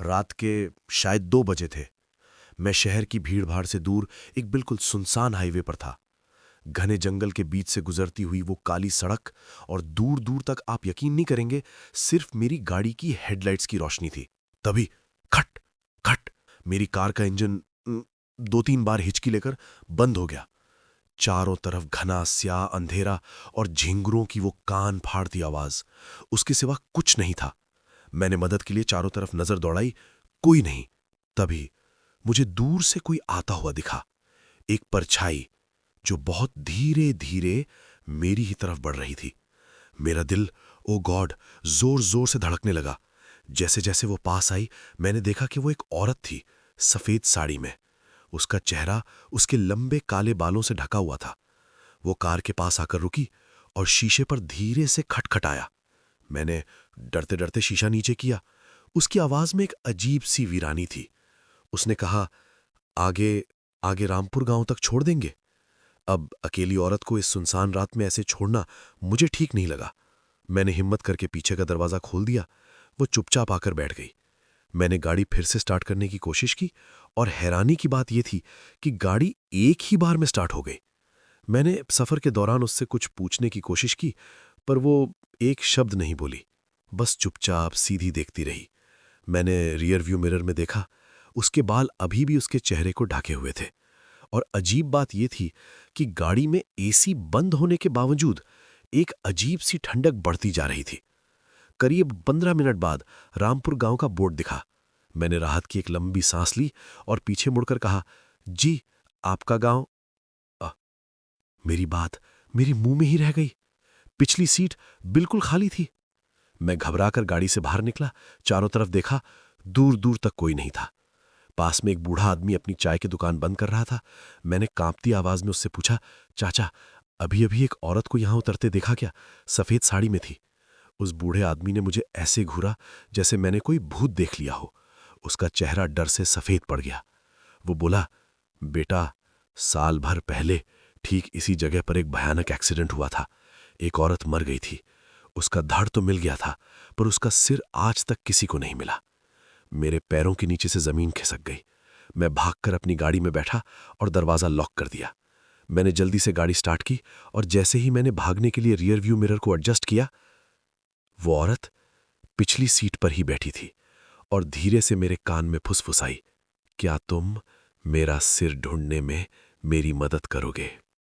रात के शायद 2 बजे थे। मैं शहर की भीड़-भाड़ से दूर एक बिल्कुल सुनसान हाईवे पर था। घने जंगल के बीच से गुजरती हुई वो काली सड़क और दूर-दूर तक आप यकीन नहीं करेंगे, सिर्फ मेरी गाड़ी की हेडलाइट्स की रोशनी थी। तभी खट, खट मेरी कार का इंजन 2-3 बार हिचकी लेकर बंद हो गया। चारों तरफ घना स्याह अंधेरा और झिंगुरों की वो कान फाड़ती आवाज, उसके सिवा कुछ नहीं था। मैंने मदद के लिए चारों तरफ नजर दौड़ाई, कोई नहीं। तभी मुझे दूर से कोई आता हुआ दिखा, एक परछाई जो बहुत धीरे धीरे मेरी ही तरफ बढ़ रही थी। मेरा दिल, ओ गॉड, जोर जोर से धड़कने लगा। जैसे जैसे वो पास आई, मैंने देखा कि वो एक औरत थी, सफेद साड़ी में। उसका चेहरा उसके लंबे काले बालों से ढका हुआ था। वो कार के पास आकर रुकी और शीशे पर धीरे से खटखटाया। मैंने डरते डरते शीशा नीचे किया। उसकी आवाज में एक अजीब सी वीरानी थी। उसने कहा, आगे आगे रामपुर गांव तक छोड़ देंगे? अब अकेली औरत को इस सुनसान रात में ऐसे छोड़ना मुझे ठीक नहीं लगा। मैंने हिम्मत करके पीछे का दरवाजा खोल दिया। वो चुपचाप आकर बैठ गई। मैंने गाड़ी फिर से स्टार्ट करने की कोशिश की और हैरानी की बात यह थी कि गाड़ी एक ही बार में स्टार्ट हो गई। मैंने सफर के दौरान उससे कुछ पूछने की कोशिश की, पर वो एक शब्द नहीं बोली, बस चुपचाप सीधी देखती रही। मैंने रियर व्यू मिरर में देखा, उसके बाल अभी भी उसके चेहरे को ढके हुए थे। और अजीब बात यह थी कि गाड़ी में एसी बंद होने के बावजूद एक अजीब सी ठंडक बढ़ती जा रही थी। करीब 15 मिनट बाद रामपुर गांव का बोर्ड दिखा। मैंने राहत की एक लंबी सांस ली और पीछे मुड़कर कहा, जी, आपका गांव? मेरी बात मेरी मुंह में ही रह गई। पिछली सीट बिल्कुल खाली थी। मैं घबराकर गाड़ी से बाहर निकला, चारों तरफ देखा, दूर दूर तक कोई नहीं था। पास में एक बूढ़ा आदमी अपनी चाय की दुकान बंद कर रहा था। मैंने कांपती आवाज में उससे पूछा, चाचा, अभी अभी एक औरत को यहां उतरते देखा क्या? सफेद साड़ी में थी। उस बूढ़े आदमी ने मुझे ऐसे घूरा जैसे मैंने कोई भूत देख लिया हो। उसका चेहरा डर से सफेद पड़ गया। वो बोला, बेटा, साल भर पहले ठीक इसी जगह पर एक भयानक एक्सीडेंट हुआ था। एक औरत मर गई थी। उसका धड़ तो मिल गया था, पर उसका सिर आज तक किसी को नहीं मिला। मेरे पैरों के नीचे से जमीन खिसक गई। मैं भागकर अपनी गाड़ी में बैठा और दरवाजा लॉक कर दिया। मैंने जल्दी से गाड़ी स्टार्ट की और जैसे ही मैंने भागने के लिए रियर व्यू मिरर को एडजस्ट किया, वो औरत पिछली सीट पर ही बैठी थी और धीरे से मेरे कान में फुसफुसाई, क्या तुम मेरा सिर ढूंढने में मेरी मदद करोगे?